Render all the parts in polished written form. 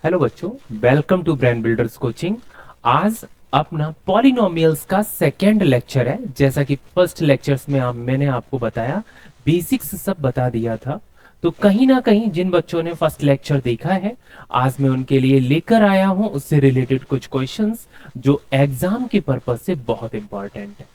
Hello बच्चों, welcome to brain builders coaching. आज अपना पॉलिनोमियल्स का सेकेंड लेक्चर है। जैसा कि फर्स्ट लेक्चर्स में मैंने आपको बताया, बेसिक्स सब बता दिया था। तो कहीं ना कहीं जिन बच्चों ने फर्स्ट लेक्चर देखा है, आज मैं उनके लिए लेकर आया हूं उससे रिलेटेड कुछ क्वेश्चंस जो एग्जाम के पर्पज से बहुत इंपॉर्टेंट है।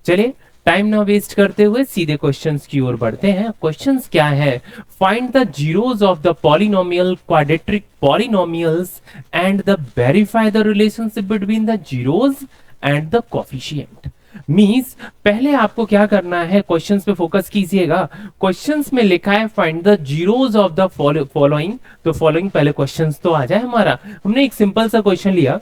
चलिए टाइम ना वेस्ट करते हुए सीधे क्वेश्चंस की ओर बढ़ते हैं। क्वेश्चंस क्या है? Find the zeros of the polynomial quadratic polynomials and the verify the relationship between the zeros and the coefficient. Means पहले आपको क्या करना है, क्वेश्चंस पे फोकस कीजिएगा। क्वेश्चंस में लिखा है find the zeros of the following. तो फॉलोइंग पहले क्वेश्चंस तो आ जाए हमारा। हमने एक सिंपल सा क्वेश्चन लिया,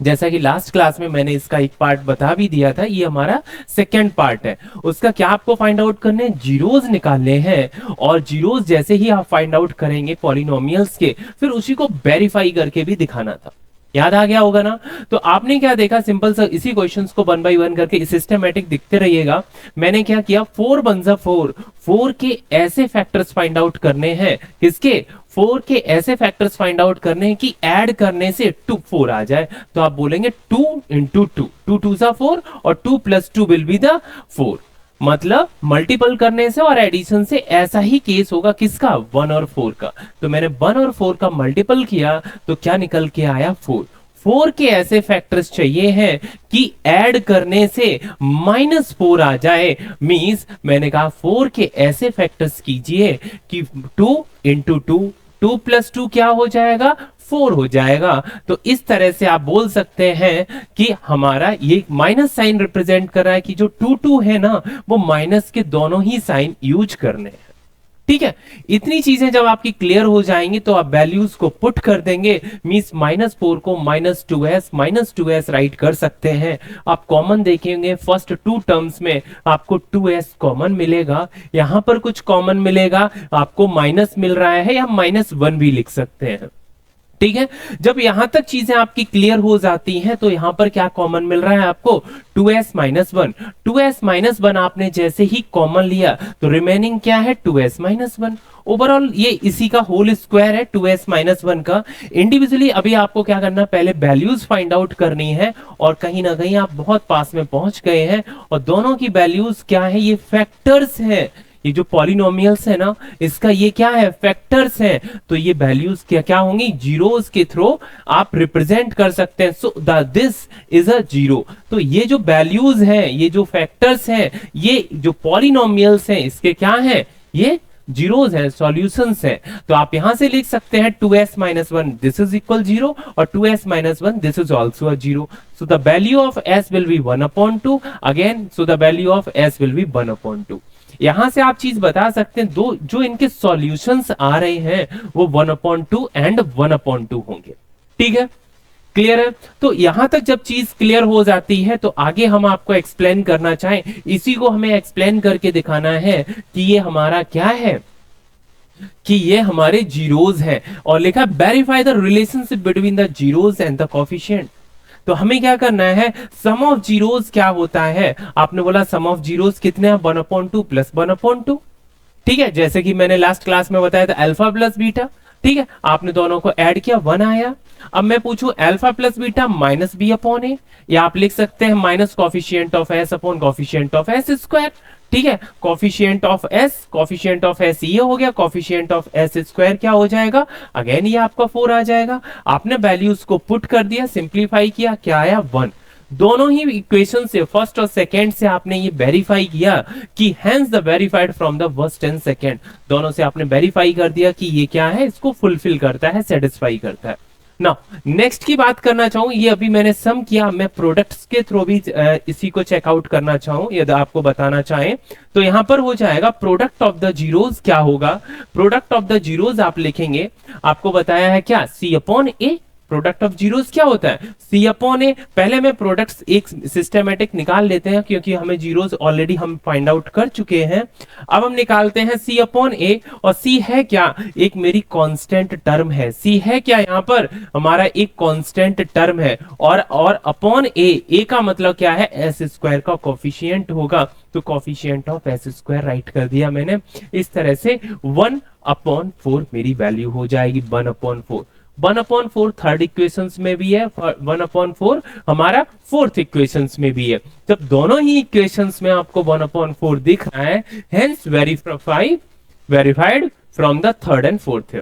जैसा कि लास्ट क्लास में मैंने इसका एक पार्ट बता भी दिया था। ये हमारा सेकंड पार्ट है। उसका क्या आपको फाइंड आउट करने, जीरोस निकालने हैं। और जीरोस जैसे ही आप फाइंड आउट करेंगे पॉलिनोमियल्स के, फिर उसी को वेरीफाई करके भी दिखाना था। याद आ गया होगा ना? तो आपने क्या देखा, सिंपल सा इसी क्वेश्चंस को 1 बाय 1 करके सिस्टमैटिक दिखते रहिएगा। मैंने क्या किया, 4 1 जा 4, 4 के ऐसे फैक्टर्स फाइंड आउट करने हैं। किसके? 4 के ऐसे फैक्टर्स फाइंड आउट करने हैं कि ऐड करने से 2 4 आ जाए। तो आप बोलेंगे 2 इंटू 2, 2 2 जा 4 और 2 प्लस 2 विल बी द 4। मतलब मल्टीपल करने से और एडिशन से ऐसा ही केस होगा। किसका? 1 और 4 का। तो मैंने 1 और 4 का मल्टीपल किया तो क्या निकल के आया? 4। 4 के ऐसे फैक्टर्स चाहिए हैं कि ऐड करने से -4 आ जाए। मींस मैंने कहा 4 के ऐसे फैक्टर्स कीजिए कि 2 इंटू 2, 2 प्लस 2 क्या हो जाएगा? 4 हो जाएगा। तो इस तरह से आप बोल सकते हैं कि हमारा ये माइनस साइन रिप्रेजेंट कर रहा है कि जो 2 2 है ना, वो माइनस के दोनों ही साइन यूज करने हैं। ठीक है, इतनी चीजें जब आपकी क्लियर हो जाएंगी तो आप वैल्यूज को पुट कर देंगे। मींस -4 को -2s राइट कर सकते हैं। आप कॉमन देखेंगे फर्स्ट 2 टर्म्स में आपको 2s कॉमन मिलेगा। यहां पर कुछ कॉमन मिलेगा, आपको माइनस मिल रहा है या -1 भी लिख सकते हैं। ठीक है, जब यहां तक चीजें आपकी क्लियर हो जाती हैं तो यहां पर क्या कॉमन मिल रहा है आपको? 2s minus 1। 2s माइनस 1 आपने जैसे ही कॉमन लिया तो रिमेनिंग क्या है? 2s minus 1। ओवरऑल ये इसी का होल स्क्वायर है 2s माइनस 1 का। इंडिविजुअली अभी आपको क्या करना, पहले वैल्यूज फाइंड आउट करनी है। और कहीं ना कहीं आप बहुत पास में पहुंच गए हैं। और दोनों की वैल्यूज क्या है? ये फैक्टर्स है। ये जो पॉलिनोमियल्स है ना, इसका ये क्या है? फैक्टर्स हैं। तो ये वैल्यूज क्या क्या होंगी? जीरोस के थ्रू आप रिप्रेजेंट कर सकते हैं। So this is a zero. तो ये जो वैल्यूज हैं, ये जो फैक्टर्स हैं, ये जो पॉलिनोमियल्स हैं, इसके क्या हैं? ये जीरोस हैं, सॉल्यूशंस हैं। तो आप यहां से लिख सकते हैं 2s minus 1 this is equal 0 और 2s minus 1 this is also a 0। So the value of s will be 1/2 again. So the value of s will be 1/2। यहां से आप चीज बता सकते हैं, दो जो इनके सॉल्यूशंस आ रहे हैं वो 1/2 एंड 1/2 होंगे। ठीक है, क्लियर है? तो यहां तक जब चीज क्लियर हो जाती है तो आगे हम आपको एक्सप्लेन करना चाहें, इसी को हमें एक्सप्लेन करके दिखाना है कि ये हमारा क्या है, कि ये हमारे जीरोस हैं। और लिखा verify the relationship between the zeros and the coefficient. तो हमें क्या करना है, सम ऑफ जीरोस क्या होता है? आपने बोला सम ऑफ जीरोस कितने हैं? 1/2 प्लस 1/2। ठीक है, जैसे कि मैंने लास्ट क्लास में बताया था अल्फा प्लस बीटा। ठीक है, आपने दोनों को ऐड किया, 1 आया। अब मैं पूछूं alpha plus beta minus B upon A, या आप लिख सकते हैं minus coefficient of S upon coefficient of S square. ठीक है, कॉफिशिएंट ऑफ एस ये हो गया, कॉफिशिएंट ऑफ एस स्क्वायर क्या हो जाएगा? अगेन ये आपका 4 आ जाएगा। आपने वैल्यूज को पुट कर दिया, सिंप्लीफाई किया, क्या आया? 1। दोनों ही इक्वेशन से, फर्स्ट और सेकंड से आपने ये वेरीफाई किया कि hence the verified from the first and second. दोनों से आपने वेरीफाई कर दिया कि ये क्या है, इसको फुलफिल करता है, सेटिस्फाई करता है। नाउ नेक्स्ट की बात करना चाहूं, ये अभी मैंने सम किया, मैं प्रोडक्ट्स के थ्रू भी इसी को चेकआउट करना चाहूं, यदि आपको बताना चाहें तो यहां पर हो जाएगा प्रोडक्ट ऑफ द जीरोस क्या होगा? प्रोडक्ट ऑफ द जीरोस आप लिखेंगे, आपको बताया है क्या? C upon A. Product of zeros क्या होता है? C upon A. पहले में प्रोडक्ट्स एक सिस्टमेटिक निकाल लेते हैं क्योंकि हमें जीरोस ऑलरेडी हम फाइंड आउट कर चुके हैं। अब हम निकालते हैं सी अपॉन ए। और सी है क्या? एक मेरी कांस्टेंट टर्म है। सी है क्या? यहां पर हमारा एक कांस्टेंट टर्म है। और अपॉन ए का मतलब क्या है? एस स्क्वायर का कोफिशिएंट होगा। तो coefficient of S square right कर दिया मैंने। इस तरह से 1/4 मेरी वैल्यू हो जाएगी, 1/4। 1/4 थर्ड इक्वेशंस में भी है, 1/4 हमारा फोर्थ इक्वेशंस में भी है। जब दोनों ही इक्वेशंस में आपको 1/4 दिख रहा है, hence verified from the third and fourth.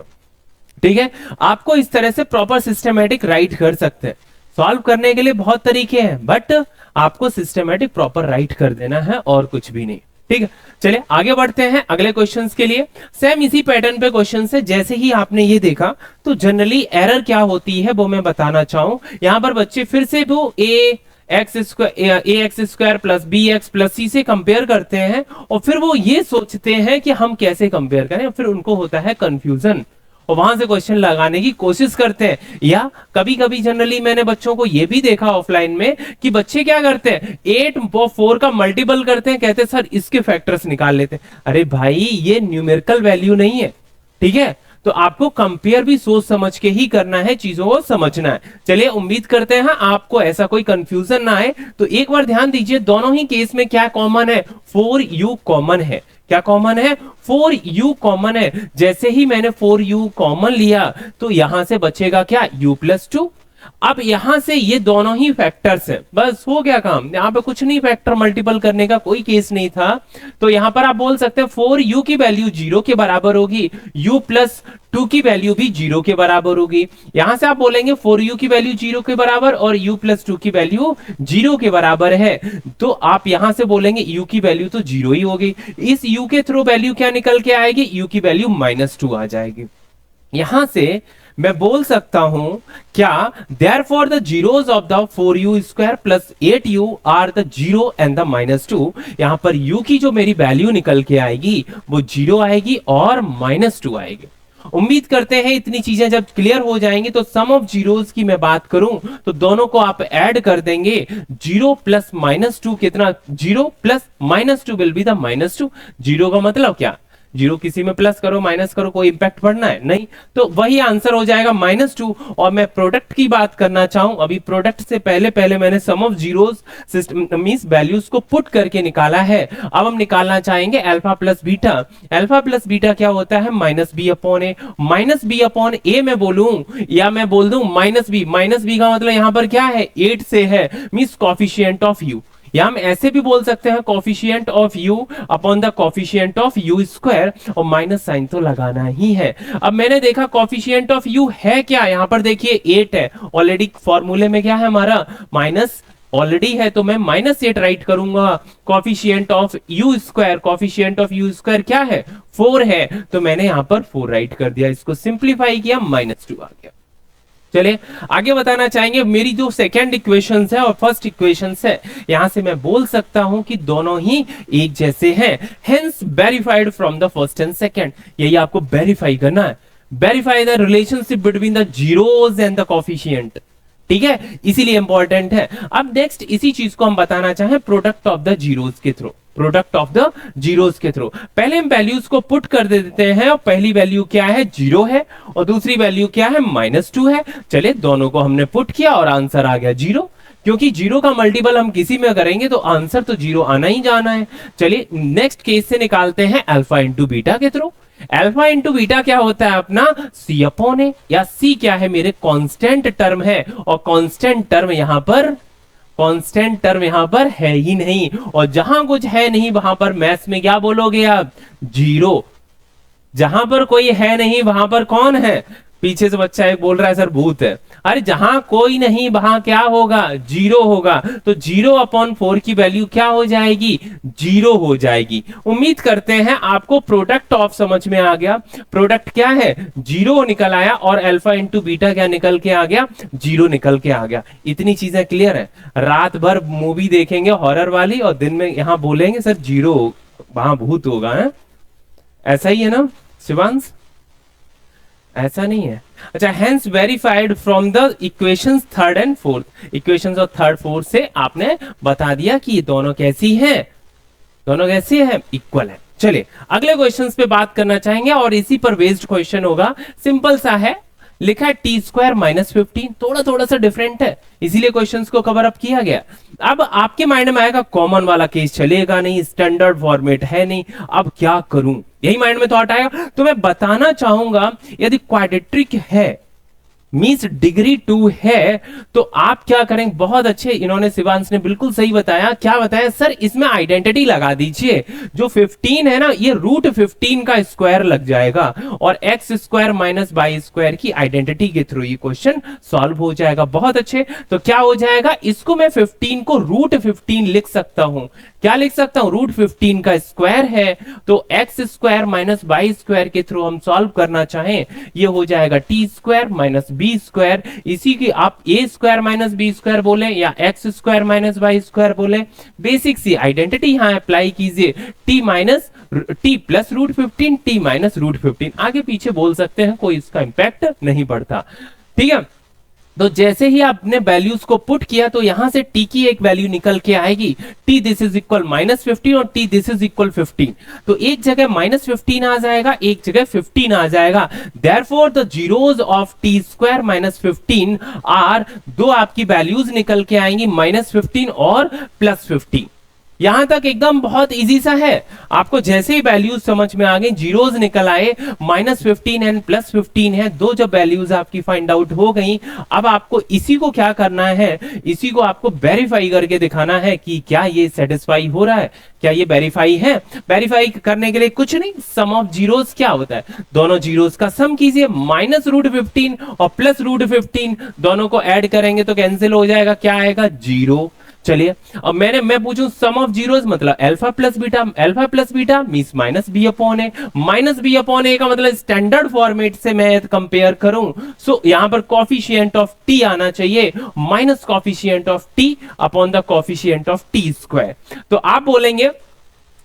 ठीक है, आपको इस तरह से प्रॉपर सिस्टमेटिक राइट कर सकते हैं। सॉल्व करने के लिए बहुत तरीके हैं, बट आपको सिस्टमेटिक प्रॉपर राइट कर देना है और कुछ भी नहीं। ठीक है, चलिए आगे बढ़ते हैं अगले क्वेश्चंस के लिए। सेम इसी पैटर्न पे क्वेश्चन है। जैसे ही आपने ये देखा तो जनरली एरर क्या होती है वो मैं बताना चाहूं। यहां पर बच्चे फिर से वो A x square plus B x plus C से कंपेयर करते हैं और फिर वो ये सोचते हैं कि हम कैसे कंपेयर करें, फिर उनको होता है कंफ्यूजन और वहां से क्वेश्चन लगाने की कोशिश करते हैं। या कभी कभी जनरली मैंने बच्चों को यह भी देखा ऑफलाइन में कि बच्चे क्या करते हैं, 8 और 4 का मल्टीपल करते हैं, कहते हैं सर इसके फैक्टर्स निकाल लेते हैं। अरे भाई ये न्यूमेरिकल वैल्यू नहीं है। ठीक है, तो आपको कंपेयर भी सोच समझ के ही करना है, चीजों को समझना है। चलिए उम्मीद करते हैं आपको ऐसा कोई कंफ्यूजन ना आए। तो एक बार ध्यान दीजिए, दोनों ही केस में क्या कॉमन है, 4u कॉमन है। क्या कॉमन है, 4u कॉमन है। जैसे ही मैंने 4u कॉमन लिया तो यहां से बचेगा क्या, u+2। अब यहां से ये दोनों ही फैक्टर्स हैं, बस हो गया काम। यहां पे कुछ नहीं, फैक्टर मल्टीपल करने का कोई केस नहीं था। तो यहां पर आप बोल सकते हैं 4u की वैल्यू 0 के बराबर होगी, u+2 की वैल्यू भी 0 के बराबर होगी। यहां से आप बोलेंगे 4u की वैल्यू 0 के बराबर और u+2 की वैल्यू 0 के बराबर है, तो आप यहां से बोलेंगे u की वैल्यू तो 0 ही होगी। इस u के थ्रू वैल्यू क्या निकल के आएगी, u की वैल्यू -2 आ जाएगी। यहां से मैं बोल सकता हूं क्या, therefore the zeros of the 4u square plus 8u are the 0 and the -2। यहां पर u की जो मेरी वैल्यू निकल के आएगी वो 0 आएगी और -2 आएगी। उम्मीद करते हैं इतनी चीजें जब क्लियर हो जाएंगी तो सम ऑफ जीरोस की मैं बात करूं तो दोनों को आप ऐड कर देंगे, 0 + -2 कितना, 0 + -2 विल बी द -2। 0 का मतलब क्या, 0 किसी में प्लस करो माइनस करो कोई इंपैक्ट पड़ना है नहीं, तो वही आंसर हो जाएगा -2। और मैं प्रोडक्ट की बात करना चाहूं, अभी प्रोडक्ट से पहले मैंने sum of zeros system means values को पुट करके निकाला है। अब हम निकालना चाहेंगे alpha plus beta. Alpha plus beta क्या होता है, -b/a। -b/a मैं बोलूं या मैं बोल दूं -b का मतलब यहां पर क्या है, 8 से है, मींस कॉफिशिएंट ऑफ u। या हम ऐसे भी बोल सकते हैं coefficient of u upon the coefficient of u square, और माइनस साइन तो लगाना ही है। अब मैंने देखा कॉफिशिएंट ऑफ u है क्या, यहां पर देखिए 8 है, ऑलरेडी फॉर्मूले में क्या है हमारा माइनस ऑलरेडी है, तो मैं -8 राइट करूंगा। Coefficient of u square, coefficient of u square क्या है, 4 है, तो मैंने यहां पर 4 राइट कर दिया, इसको सिंप्लीफाई किया, -2 आ गया। चलिए आगे बताना चाहेंगे, मेरी जो सेकंड इक्वेशंस है और फर्स्ट इक्वेशंस है, यहां से मैं बोल सकता हूं कि दोनों ही एक जैसे हैं, hence verified from the first and second. यही आपको वेरीफाई करना है, verify the relationship between the zeros and the coefficient. ठीक है, इसीलिए इंपॉर्टेंट है। अब नेक्स्ट इसी चीज को हम बताना चाहें प्रोडक्ट ऑफ द जीरोस के through, product of the zeros के थ्रू। पहले हम वैल्यूज को पुट कर देते हैं, और पहली वैल्यू क्या है, 0 है, और दूसरी वैल्यू क्या है, -2 है। चलिए दोनों को हमने पुट किया और आंसर आ गया 0, क्योंकि 0 का मल्टीपल हम किसी में करेंगे तो आंसर तो 0 आना ही जाना है। चलिए नेक्स्ट केस से निकालते हैं अल्फा इंटू बीटा के थ्रू। अल्फा इंटू बीटा क्या होता है अपना, c/a, या c क्या है, मेरे कांस्टेंट टर्म है, और कांस्टेंट टर्म यहां पर है ही नहीं, और जहां कुछ है नहीं वहां पर मैथ्स में क्या बोलोगे आप, 0। जहां पर कोई है नहीं वहां पर कौन है, पीछे से बच्चा एक बोल रहा है सर भूत है। अरे जहां कोई नहीं वहां क्या होगा, 0 होगा, तो 0/4 की वैल्यू क्या हो जाएगी, 0 हो जाएगी। उम्मीद करते हैं आपको प्रोडक्ट ऑफ समझ में आ गया। प्रोडक्ट क्या है, 0 निकल आया, और अल्फा इंटू बीटा क्या निकल के आ गया, 0 निकल के आ गया। इतनी चीजें क्लियर है। रात भर मूवी देखेंगे हॉरर वाली और दिन में यहां बोलेंगे सर 0 वहां भूत होगा, है ऐसा ही है ना शिवांश, ऐसा नहीं है। अच्छा, hence verified from the equations third and fourth. Equations और थर्ड फोर्थ से आपने बता दिया कि ये दोनों कैसी हैं, दोनों कैसी हैं, इक्वल है। चलिए अगले क्वेश्चंस पे बात करना चाहेंगे, और इसी पर बेस्ड क्वेश्चन होगा। सिंपल सा है, लिखा है t² -15, थोड़ा सा डिफरेंट है, इसीलिए क्वेश्चंस को कवर अप किया गया। अब आपके माइंड में आएगा कॉमन वाला केस चलेगा नहीं, स्टैंडर्ड फॉर्मेट है नहीं, अब क्या करूं, यही माइंड में थॉट आएगा। तो मैं बताना चाहूंगा यदि क्वाड्रेटिक है, मींस डिग्री 2 है, तो आप क्या करेंगे, बहुत अच्छे, इन्होंने शिवांश ने बिल्कुल सही बताया। क्या बताया सर, इसमें आइडेंटिटी लगा दीजिए, जो 15 है ना ये रूट 15 का स्क्वायर लग जाएगा और x square minus y square की आइडेंटिटी के थ्रू ये क्वेश्चन सॉल्व हो जाएगा। बहुत अच्छे, तो क्या हो जाएगा, इसको मैं 15 को रूट 15 लिख सकता हूं। क्या लिख सकता हूं, रूट 15 का स्क्वायर है, तो x square minus y square के थ्रू हम सॉल्व करना चाहें, ये हो जाएगा t square minus b square. इसी की आप a square minus b square बोले या x square minus y square बोले, बेसिक सी आइडेंटिटी यहां अप्लाई कीजिए, t minus t plus root 15, t minus root 15, आगे पीछे बोल सकते हैं, कोई इसका इंपैक्ट नहीं पड़ता। ठीक है, तो जैसे ही आपने वैल्यूज को पुट किया तो यहां से टी की एक वैल्यू निकल के आएगी, टी दिस इज इक्वल -15 और टी दिस इज इक्वल 15, तो एक जगह -15 आ जाएगा, एक जगह 15 आ जाएगा। Therefore the zeros of t square minus 15 are, दो आपकी वैल्यूज निकल के आएंगी, -15 और +15। यहां तक एकदम बहुत इजी सा है, आपको जैसे ही वैल्यूज समझ में आ गई, जीरोज निकल आए, -15 एंड +15 है, दो जब वैल्यूज आपकी फाइंड आउट हो गई, अब आपको इसी को क्या करना है, इसी को आपको वेरीफाई करके दिखाना है कि क्या ये सेटिस्फाई हो रहा है, क्या ये वेरीफाई है। वेरीफाई करने के लिए कुछ नहीं, सम ऑफ जीरोज क्या होता है, दोनों जीरोज का सम कीजिए, -√15 और +√15 दोनों को ऐड करेंगे तो कैंसिल हो जाएगा, क्या आएगा, 0। चलिए अब मैं पूछूं सम ऑफ जीरोस, मतलब alpha plus beta means minus B upon A, minus B upon A का मतलब स्टैंडर्ड फॉर्मेट से मैं कंपेयर करूं, सो यहां पर कॉफिशिएंट ऑफ टी आना चाहिए, minus coefficient of T upon the coefficient of t square. तो आप बोलेंगे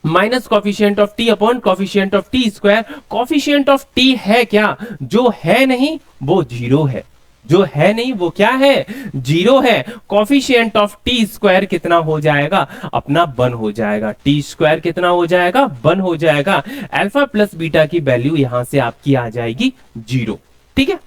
minus coefficient of T upon coefficient of t square. Coefficient of T है क्या, जो है नहीं वो जीरो है, जो है नहीं वो क्या है, जीरो है। कॉफिशिएंट ऑफ टी स्क्वायर कितना हो जाएगा, अपना 1 हो जाएगा, टी स्क्वायर कितना हो जाएगा, 1 हो जाएगा। अल्फा प्लस बीटा की वैल्यू यहां से आपकी आ जाएगी 0। ठीक है,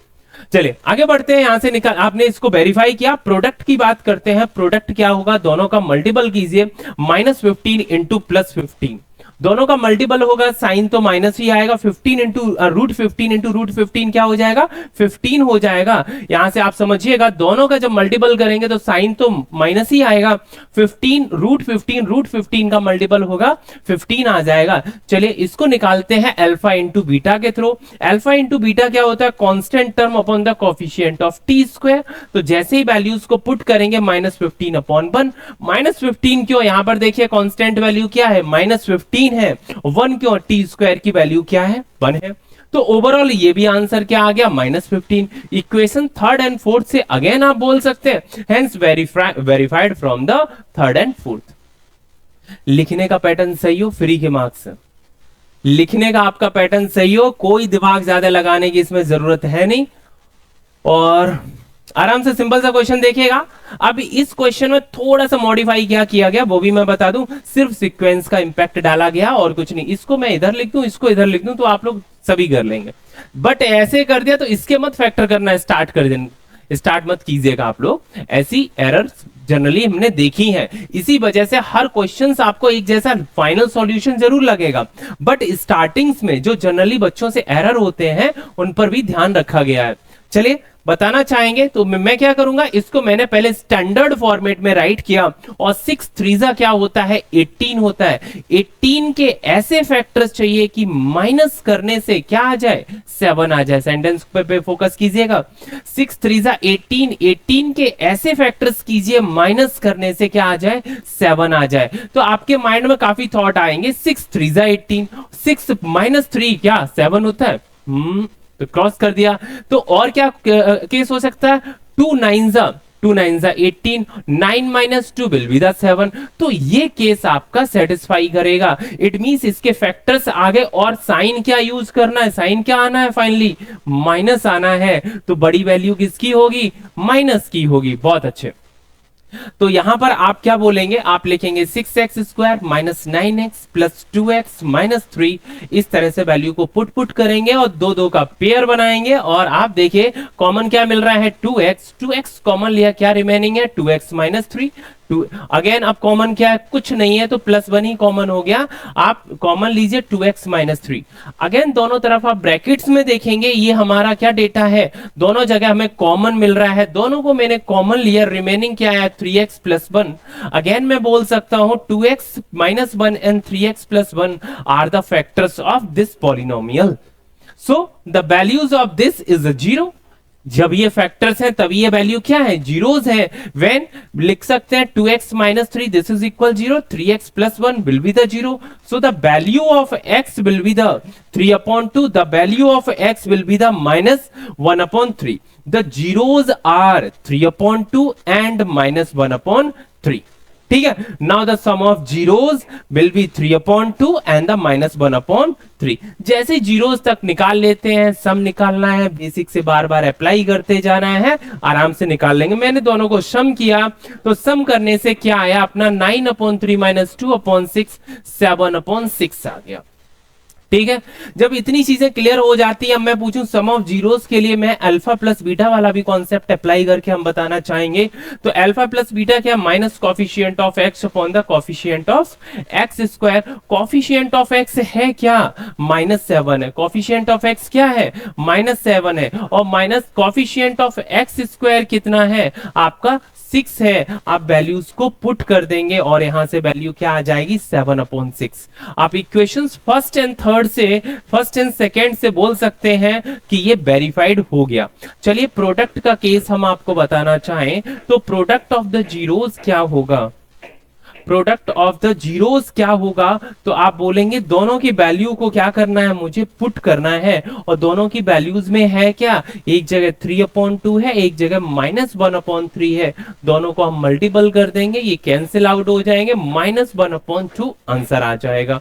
चलिए आगे बढ़ते हैं, यहां से निकाल, आपने इसको वेरीफाई किया, प्रोडक्ट की बात करते हैं। प्रोडक्ट क्या होगा, दोनों का मल्टीपल कीजिए, -15 इंटू +15, दोनों का मल्टीपल होगा, साइन तो माइनस ही आएगा, 15 इंटू रूट 15 क्या हो जाएगा, 15 हो जाएगा। यहां से आप समझिएगा, दोनों का जब मल्टीपल करेंगे तो साइन तो माइनस ही आएगा, 15 रूट 15 का मल्टीपल होगा 15 आ जाएगा। चलिए इसको निकालते हैं अल्फा इंटू बीटा के थ्रू। अल्फा इंटू बीटा क्या होता है, constant term upon the coefficient of t square. तो जैसे ही वैल्यूज को पुट करेंगे, -15 अपॉन 1, -15 क्यों, यहां पर देखिए कांस्टेंट वैल्यू क्या है, -15 है, 1 क्यों, टी स्क्वायर की वैल्यू क्या है, 1 है। तो ओवरऑल ये भी आंसर क्या आ गया, -15। इक्वेशन थर्ड एंड फोर्थ से अगेन आप बोल सकते हैं, hence verified from the third and fourth. लिखने का पैटर्न सही हो, फ्री के मार्क्स, लिखने का आपका पैटर्न सही हो, कोई दिमाग ज्यादा लगाने की इसमें जरूरत है नहीं, और आराम से सिंपल सा क्वेश्चन देखिएगा। अब इस क्वेश्चन में थोड़ा सा मॉडिफाई क्या किया गया वो भी मैं बता दूं, सिर्फ सीक्वेंस का इंपैक्ट डाला गया और कुछ नहीं। इसको मैं इधर लिख दूं, इसको इधर लिख दूं, तो आप लोग सभी कर लेंगे, बट ऐसे कर दिया तो इसके मत फैक्टर करना स्टार्ट कर देना, स्टार्ट मत कीजिएगा आप लोग, ऐसी एरर्स जनरली हमने देखी है। इसी वजह से हर क्वेश्चन आपको एक जैसा फाइनल सॉल्यूशन जरूर लगेगा, बट स्टार्टिंग्स में जो जनरली बच्चों से एरर होते हैं उन पर भी ध्यान रखा गया है। चलिए बताना चाहेंगे तो मैं क्या करूंगा, इसको मैंने पहले स्टैंडर्ड फॉर्मेट में राइट किया, और 6 3 क्या होता है, 18 होता है। 18 के ऐसे फैक्टर्स चाहिए कि माइनस करने से क्या आ जाए, 7 आ जाए। सेंटेंस पे फोकस कीजिएगा, 6 3 18, 18 के ऐसे फैक्टर्स कीजिए माइनस करने से क्या आ जाए, 7 आ जाए। तो आपके माइंड में काफी थॉट आएंगे, 6 3 18, 6 - 3 क्या 7 होता है, तो क्रॉस कर दिया। तो और क्या केस हो सकता है, 2 9 18, 9 - 2 विल बी द 7। तो ये केस आपका सेटिस्फाई करेगा। इट मींस इसके फैक्टर्स आगे, और साइन क्या यूज करना है, साइन क्या आना है, फाइनली माइनस आना है। तो बड़ी वैल्यू किसकी होगी, माइनस की होगी। बहुत अच्छे, तो यहां पर आप क्या बोलेंगे, आप लिखेंगे 6x स्क्वायर - 9x + 2x - 3। इस तरह से वैल्यू को पुट करेंगे और 2 का पेयर बनाएंगे, और आप देखिए कॉमन क्या मिल रहा है, 2x कॉमन लिया, क्या रिमेनिंग है, 2x - 3। टू, अगेन अब कॉमन क्या है, कुछ नहीं है तो +1 ही कॉमन हो गया। आप कॉमन लीजिए 2x माइनस 3। अगेन दोनों तरफ आप ब्रैकेट्स में देखेंगे, ये हमारा क्या डेटा है, दोनों जगह हमें कॉमन मिल रहा है, दोनों को मैंने कॉमन लिया, रिमेनिंग क्या है 3x प्लस 1। अगेन मैं बोल सकता हूं 2x minus 1 and 3x plus 1 are the factors of this polynomial, so the values of this is 0। जब ये फैक्टर्स हैं तभी ये वैल्यू क्या है, जीरोस है। व्हेन लिख सकते हैं 2x minus 3 this is equal 0, 3x plus 1 will be the 0, so the value of x will be the 3/2, the value of x will be the -1/3। The zeros are 3/2 and -1/3। ठीक है, now the sum of zeros will be 3/2 and the -1/3। जैसे zeros तक निकाल लेते हैं, सम निकालना है, basic से बार बार अप्लाई करते जाना है, आराम से निकाल लेंगे। मैंने दोनों को सम किया तो सम करने से क्या आया अपना 9/3 - 2/6 7/6 आ गया। ठीक है, जब इतनी चीजें क्लियर हो जाती है, मैं पूछूं सम ऑफ जीरोस के लिए, मैं अल्फा प्लस बीटा वाला भी कॉन्सेप्ट अप्लाई करके हम बताना चाहेंगे। तो अल्फा प्लस बीटा क्या, minus coefficient of x upon the coefficient of x square. Coefficient of x है क्या, -7 है, कॉफिशिएंट ऑफ एक्स क्या है, -7 है, और minus coefficient of x square कितना है आपका 6 है। आप वैल्यूज को पुट कर देंगे और यहां से वैल्यू क्या आ जाएगी 7/6। आप इक्वेशंस फर्स्ट एंड थर्ड से, फर्स्ट एंड सेकेंड से बोल सकते हैं कि ये वेरीफाइड हो गया। चलिए प्रोडक्ट का केस हम आपको बताना चाहें तो प्रोडक्ट ऑफ द जीरोस क्या होगा, प्रोडक्ट ऑफ द जीरोस क्या होगा, तो आप बोलेंगे दोनों की वैल्यू को क्या करना है, मुझे पुट करना है, और दोनों की वैल्यूज में है क्या, एक जगह 3/2 है, एक जगह -1/3 है, दोनों को हम मल्टीपल कर देंगे, ये कैंसिल आउट हो जाएंगे, -1/2 आंसर आ जाएगा।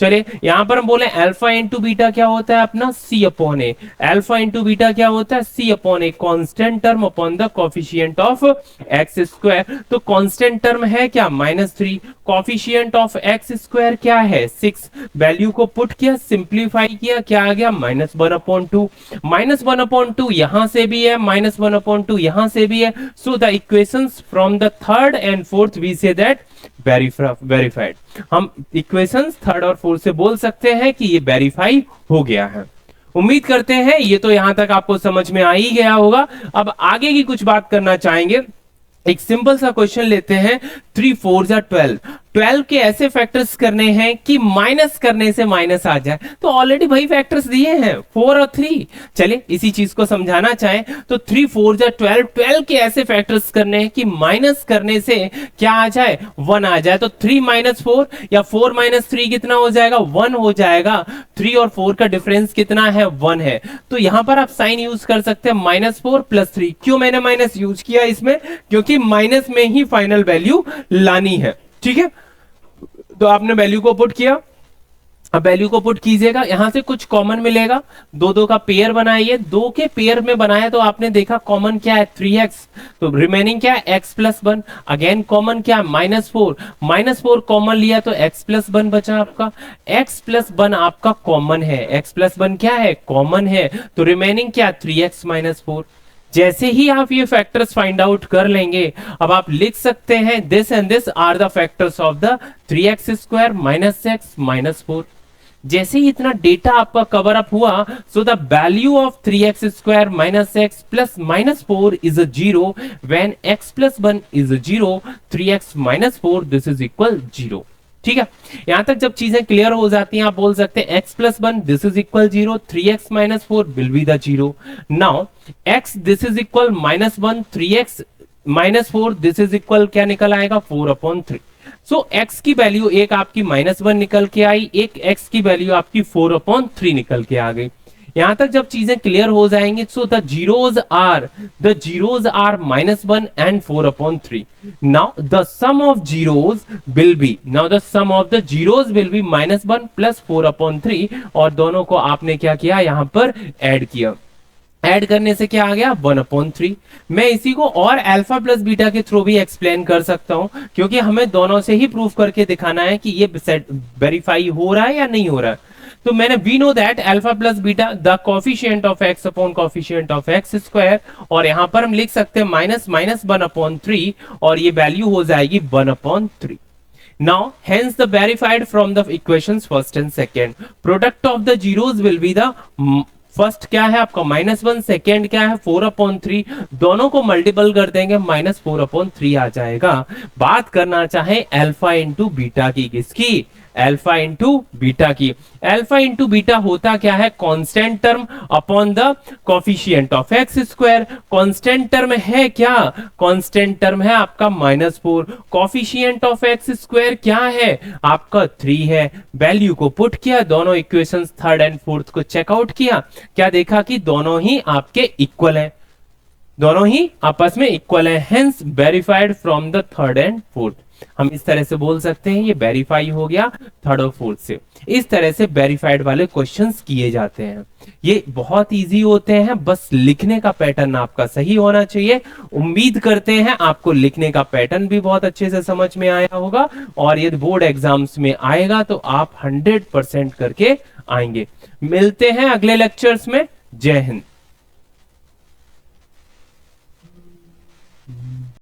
चलिए यहां पर हम बोले अल्फा इंटू बीटा क्या होता है अपना C/A, अल्फा इंटू बीटा क्या होता है C/A, constant term upon the coefficient of x square. तो कांस्टेंट टर्म है क्या -3, कोफिशिएंट ऑफ एक्स स्क्वायर क्या है 6, वैल्यू को पुट किया, सिंप्लीफाई किया, क्या आ गया -1/2, -1/2 यहां से भी है, -1/2 यहां से भी है। So the equations from the third and fourth we say that verified. हम इक्वेशंस थर्ड और फोर्थ से बोल सकते हैं कि ये वेरीफाई हो गया है। उम्मीद करते हैं ये तो यहां तक आपको समझ में आ ही गया होगा। अब आगे की कुछ बात करना चाहेंगे, एक सिंपल सा क्वेश्चन लेते हैं, 3 4 12, 12 के ऐसे फैक्टर्स करने हैं कि माइनस करने से माइनस आ जाए। तो ऑलरेडी भाई फैक्टर्स दिए हैं 4 और 3। चलिए इसी चीज को समझाना चाहें तो 3 4 12, 12 के ऐसे फैक्टर्स करने हैं कि माइनस करने से क्या आ जाए 1 आ जाए। तो 3 - 4 या 4 - 3 कितना हो जाएगा 1 हो जाएगा। 3 और 4 का डिफरेंस कितना है 1 है। तो यहां पर आप साइन यूज कर सकते हैं -4 + 3। क्यों मैंने माइनस यूज किया इसमें, क्योंकि माइनस में ही फाइनल वैल्यू लानी है। ठीक है, तो आपने वैल्यू को पुट किया, अब वैल्यू को पुट कीजिएगा, यहां से कुछ कॉमन मिलेगा, 2 का पेयर बनाइए, 2 के पेयर में बनाया तो आपने देखा कॉमन क्या है 3x, तो रिमेनिंग क्या है x + 1। अगेन कॉमन क्या है -4 कॉमन लिया तो x + 1 बचा आपका, x + 1 आपका कॉमन है, x + 1 क्या है कॉमन है, तो रिमेनिंग क्या 3x - 4। जैसे ही आप ये फैक्टर्स फाइंड आउट कर लेंगे, अब आप लिख सकते हैं this and this are the factors of the 3x² - x - 4। जैसे ही इतना डेटा आपका कवर अप हुआ, सो the value of 3x² - x plus -4 is 0 when x + 1 is 0, 3x - 4 this is equal 0। ठीक है, यहां तक जब चीजें क्लियर हो जाती हैं आप बोल सकते हैं x + 1 this is equal 0, 3x - 4 will be the 0। Now x this is equal -1, 3x - 4 this is equal क्या निकल आएगा 4/3। सो x की वैल्यू एक आपकी -1 निकल के आई, एक x की वैल्यू आपकी 4/3 निकल के आ गई। यहां तक जब चीजें क्लियर हो जाएंगी, so the zeros are -1 and 4/3। Now the sum of zeros will be -1 + 4/3, और दोनों को आपने क्या किया यहां पर ऐड किया, ऐड करने से क्या आ गया 1/3। मैं इसी को और अल्फा प्लस बीटा के थ्रू भी एक्सप्लेन कर सकता हूं, क्योंकि हमें दोनों से ही प्रूफ करके दिखाना है कि ये वेरीफाई हो रहा है या नहीं हो रहा है। तो मैंने we know that alpha plus beta the coefficient of x upon coefficient of x square, और यहां पर हम लिख सकते हैं माइनस माइनस 1/3, और ये वैल्यू हो जाएगी 1/3. Now, hence the verified from the equations first and second. Product of the zeros will be the first क्या है आपका -1, सेकेंड क्या है 4/3, दोनों को मल्टीपल कर देंगे -4/3 आ जाएगा. बात करना चाहे अल्फा इंटू बीटा की, किसकी? अल्फा इंटू बीटा की. अल्फा इंटू बीटा होता क्या है? Constant term upon the coefficient of x square. Constant term है क्या? कांस्टेंट टर्म है आपका -4. कोफिशिएंट ऑफ एक्स स्क्वायर क्या है? आपका 3 है. वैल्यू को पुट किया, दोनों इक्वेशंस थर्ड एंड फोर्थ को चेकआउट किया, क्या देखा कि दोनों ही आपके इक्वल हैं, दोनों ही आपस में इक्वल है. Hence verified from the third and fourth. हम इस तरह से बोल सकते हैं ये वेरीफाई हो गया थर्ड और फोर्थ से. इस तरह से वेरीफाइड वाले क्वेश्चंस किए जाते हैं. ये बहुत इजी होते हैं, बस लिखने का पैटर्न आपका सही होना चाहिए. उम्मीद करते हैं आपको लिखने का पैटर्न भी बहुत अच्छे से समझ में आया होगा, और यदि बोर्ड एग्जाम्स में आएगा तो आप 100% करके आएंगे. मिलते हैं अगले लेक्चर्स में. जय हिंद.